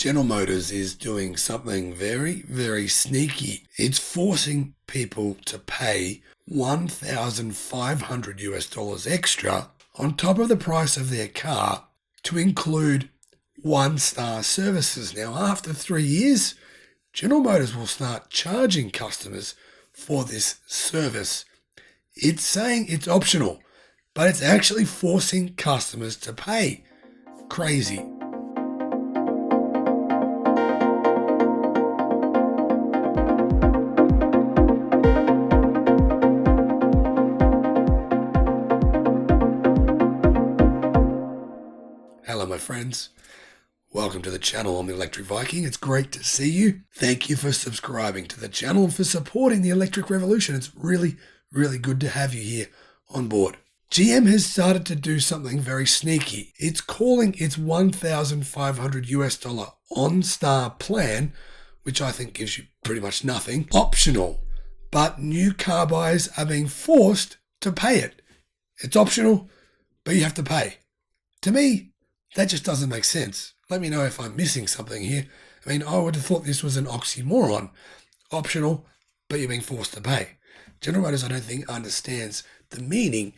General Motors is doing something very, very sneaky. It's forcing people to pay $1,500 extra on top of the price of their car to include one-star services. Now, after 3 years, General Motors will start charging customers for this service. It's saying it's optional, but it's actually forcing customers to pay. Crazy. Hello, my friends. Welcome to the channel. I'm the Electric Viking. It's great to see you. Thank you for subscribing to the channel and for supporting the electric revolution. It's really, really good to have you here on board. GM has started to do something very sneaky. It's calling its $1,500 on-star plan, which I think gives you pretty much nothing, optional. But new car buyers are being forced to pay it. It's optional, but you have to pay. To me, that just doesn't make sense. Let me know if I'm missing something here. I mean, I would have thought this was an oxymoron. Optional, but you're being forced to pay. General Motors, I don't think, understands the meaning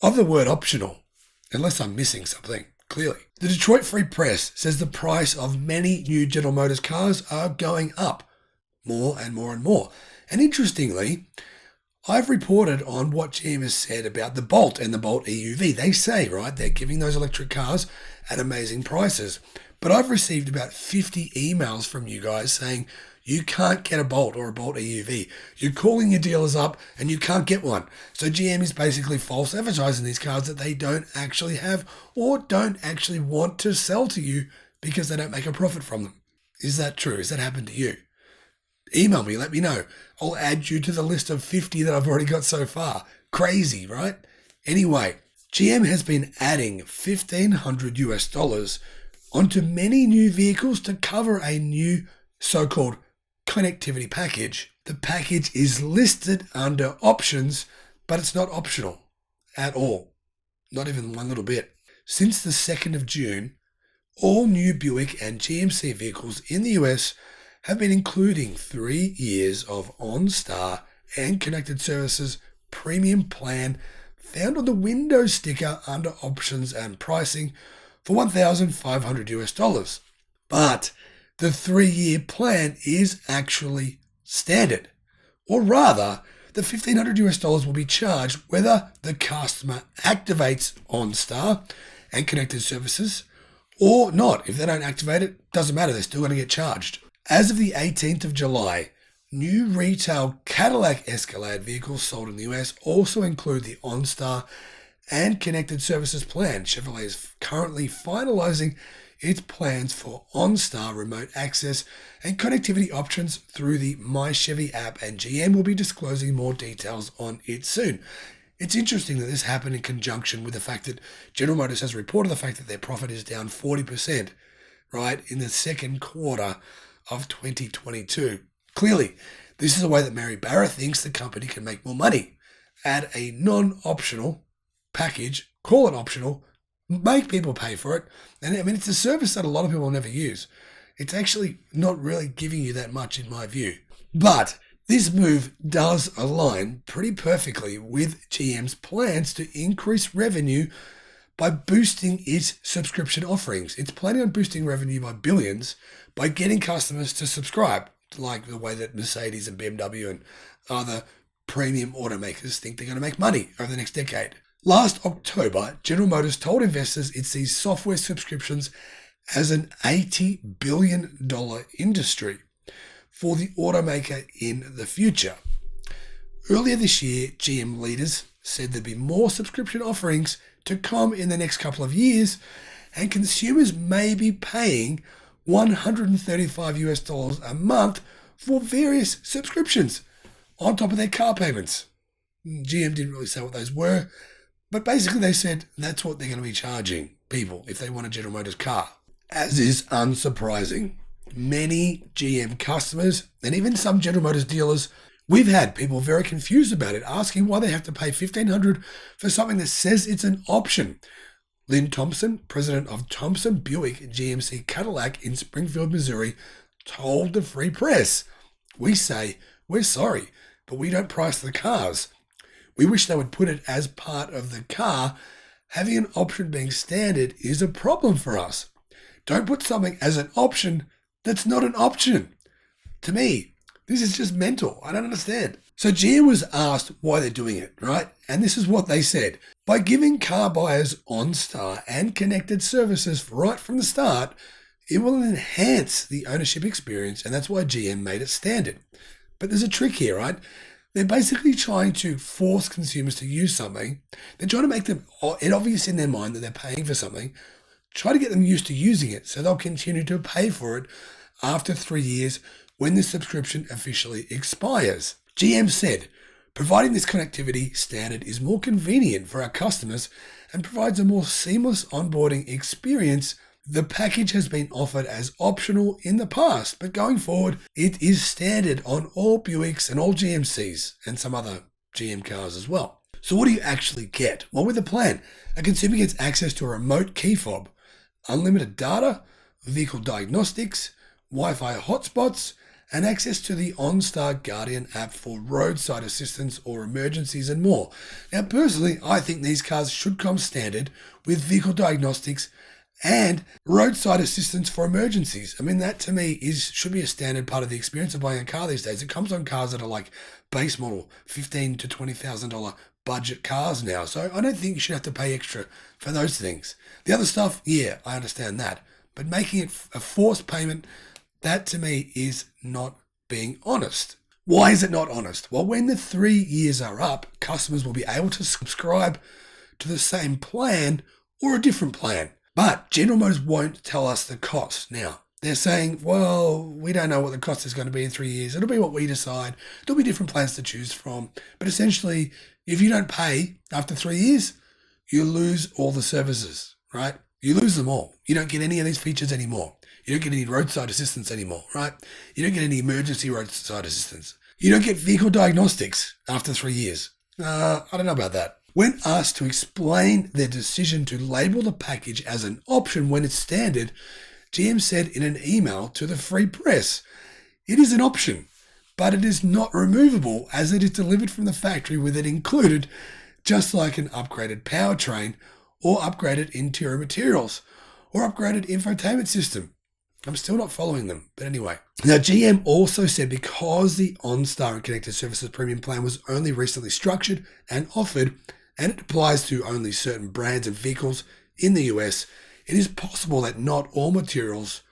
of the word optional, unless I'm missing something, clearly. The Detroit Free Press says the price of many new General Motors cars are going up more and more and more. And interestingly, I've reported on what GM has said about the Bolt and the Bolt EUV. They say, right, they're giving those electric cars at amazing prices. But I've received about 50 emails from you guys saying you can't get a Bolt or a Bolt EUV. You're calling your dealers up and you can't get one. So GM is basically false advertising these cars that they don't actually have or don't actually want to sell to you because they don't make a profit from them. Is that true? Has that happened to you? Email me, let me know. I'll add you to the list of 50 that I've already got so far. Crazy, right? Anyway, GM has been adding $1,500 onto many new vehicles to cover a new so-called connectivity package. The package is listed under options, but it's not optional at all. Not even one little bit. Since the 2nd of June, all new Buick and GMC vehicles in the US have been including 3 years of OnStar and Connected Services premium plan found on the Windows sticker under options and pricing for $1,500. But the 3-year plan is actually standard. Or rather, the $1,500 will be charged whether the customer activates OnStar and Connected Services or not. If they don't activate it, doesn't matter, they're still going to get charged. As of the 18th of July, new retail Cadillac Escalade vehicles sold in the US also include the OnStar and Connected Services plan. Chevrolet is currently finalizing its plans for OnStar remote access and connectivity options through the My Chevy app, and GM will be disclosing more details on it soon. It's interesting that this happened in conjunction with the fact that General Motors has reported the fact that their profit is down 40%, right, in the second quarter of 2022. Clearly, this is a way that Mary Barra thinks the company can make more money. Add a non-optional package, call it optional, make people pay for it. And I mean, it's a service that a lot of people never use. It's actually not really giving you that much in my view. But this move does align pretty perfectly with GM's plans to increase revenue by boosting its subscription offerings. It's planning on boosting revenue by billions by getting customers to subscribe, like the way that Mercedes and BMW and other premium automakers think they're going to make money over the next decade. Last October, General Motors told investors it sees software subscriptions as an $80 billion industry for the automaker in the future. Earlier this year, GM leaders said there'd be more subscription offerings to come in the next couple of years, and consumers may be paying $135 a month for various subscriptions on top of their car payments. GM didn't really say what those were, but basically they said that's what they're going to be charging people if they want a General Motors car. As is unsurprising, many GM customers and even some General Motors dealers, we've had people very confused about it, asking why they have to pay $1,500 for something that says it's an option. Lynn Thompson, president of Thompson Buick GMC Cadillac in Springfield, Missouri, told the Free Press, "We say, we're sorry, but we don't price the cars. We wish they would put it as part of the car. Having an option being standard is a problem for us. Don't put something as an option that's not an option." To me, this is just mental. I don't understand. So GM was asked why they're doing it, right? And this is what they said. By giving car buyers OnStar and connected services right from the start, it will enhance the ownership experience, and that's why GM made it standard. But there's a trick here, right? They're basically trying to force consumers to use something. They're trying to make them it obvious in their mind that they're paying for something, try to get them used to using it so they'll continue to pay for it after 3 years when the subscription officially expires. GM said, "Providing this connectivity standard is more convenient for our customers and provides a more seamless onboarding experience. The package has been offered as optional in the past, but going forward, it is standard on all Buicks and all GMCs and some other GM cars as well." So what do you actually get? Well, with the plan, a consumer gets access to a remote key fob, unlimited data, vehicle diagnostics, Wi-Fi hotspots, and access to the OnStar Guardian app for roadside assistance or emergencies and more. Now, personally, I think these cars should come standard with vehicle diagnostics and roadside assistance for emergencies. I mean, that to me should be a standard part of the experience of buying a car these days. It comes on cars that are like base model, $15,000 to $20,000 budget cars now. So I don't think you should have to pay extra for those things. The other stuff, yeah, I understand that. But making it a forced payment, that to me is not being honest. Why is it not honest? Well, when the 3 years are up, customers will be able to subscribe to the same plan or a different plan. But General Motors won't tell us the cost. Now, they're saying, well, we don't know what the cost is going to be in 3 years. It'll be what we decide. There'll be different plans to choose from. But essentially, if you don't pay after 3 years, you lose all the services, right? You lose them all. You don't get any of these features anymore. You don't get any roadside assistance anymore, right? You don't get any emergency roadside assistance. You don't get vehicle diagnostics after 3 years. I don't know about that. When asked to explain their decision to label the package as an option when it's standard, GM said in an email to the Free Press, "It is an option, but it is not removable as it is delivered from the factory with it included, just like an upgraded powertrain or upgraded interior materials or upgraded infotainment system." I'm still not following them, but anyway. Now, GM also said because the OnStar and Connected Services Premium Plan was only recently structured and offered, and it applies to only certain brands and vehicles in the US, it is possible that not all materials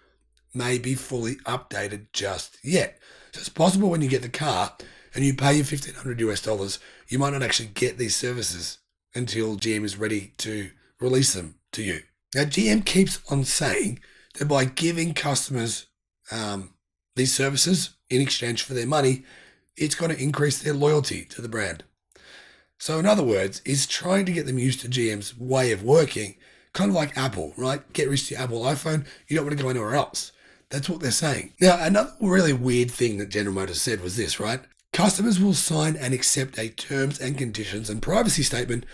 may be fully updated just yet. So it's possible when you get the car and you pay your $1,500 US, you might not actually get these services until GM is ready to release them to you. Now, GM keeps on saying that by giving customers these services in exchange for their money, it's going to increase their loyalty to the brand. So in other words, it's trying to get them used to GM's way of working, kind of like Apple, right? Get used to your Apple iPhone. You don't want to go anywhere else. That's what they're saying. Now, another really weird thing that General Motors said was this, right? Customers will sign and accept a terms and conditions and privacy statement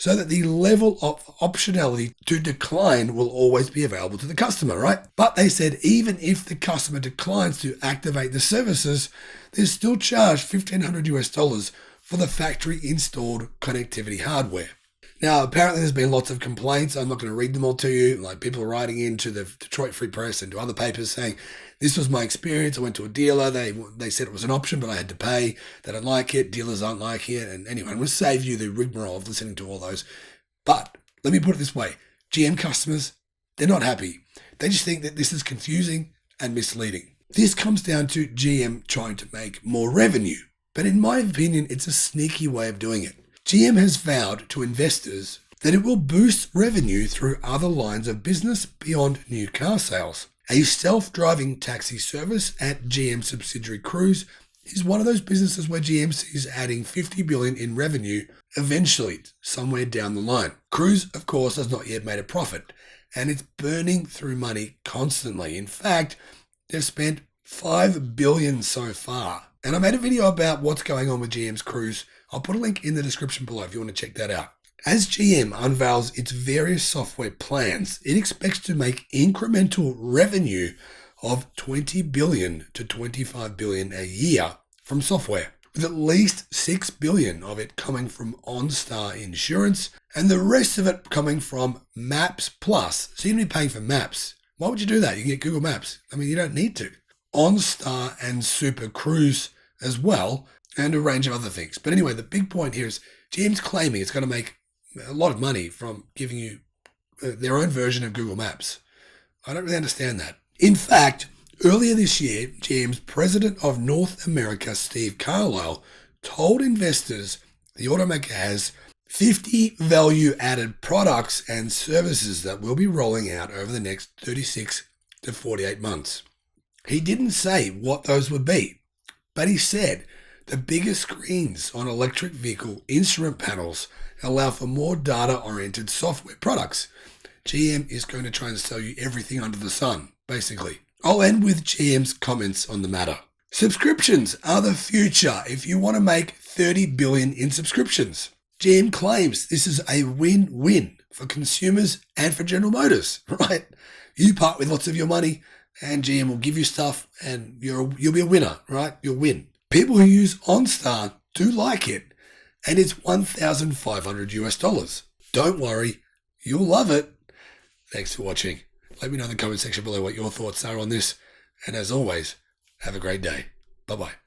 so that the level of optionality to decline will always be available to the customer, right? But they said even if the customer declines to activate the services, they're still charged $1,500 US for the factory installed connectivity hardware. Now, apparently there's been lots of complaints. I'm not going to read them all to you. Like people writing into the Detroit Free Press and to other papers saying, this was my experience. I went to a dealer. They said it was an option, but I had to pay. They don't like it. Dealers aren't like it. And anyway, I'm going to save you the rigmarole of listening to all those. But let me put it this way. GM customers, they're not happy. They just think that this is confusing and misleading. This comes down to GM trying to make more revenue. But in my opinion, it's a sneaky way of doing it. GM has vowed to investors that it will boost revenue through other lines of business beyond new car sales. A self-driving taxi service at GM subsidiary Cruise is one of those businesses where GM sees adding $50 billion in revenue eventually, somewhere down the line. Cruise, of course, has not yet made a profit, and it's burning through money constantly. In fact, they've spent $5 billion so far. And I made a video about what's going on with GM's Cruise. I'll put a link in the description below if you want to check that out. As GM unveils its various software plans, it expects to make incremental revenue of $20 billion to $25 billion a year from software, with at least $6 billion of it coming from OnStar Insurance and the rest of it coming from Maps Plus. So you're going to be paying for Maps. Why would you do that? You can get Google Maps. I mean, you don't need to. OnStar and Super Cruise as well, and a range of other things. But anyway, the big point here is GM's claiming it's going to make a lot of money from giving you their own version of Google Maps. I don't really understand that. In fact, earlier this year, GM's president of North America, Steve Carlisle, told investors the automaker has 50 value-added products and services that will be rolling out over the next 36 to 48 months. He didn't say what those would be, but he said the bigger screens on electric vehicle instrument panels allow for more data-oriented software products. GM is going to try and sell you everything under the sun, basically. I'll end with GM's comments on the matter. Subscriptions are the future if you want to make $30 billion in subscriptions. GM claims this is a win-win for consumers and for General Motors, right? You part with lots of your money and GM will give you stuff and you'll be a winner, right? You'll win. People who use OnStar do like it and it's $1,500 US. Don't worry, you'll love it. Thanks for watching. Let me know in the comment section below what your thoughts are on this. And as always, have a great day. Bye-bye.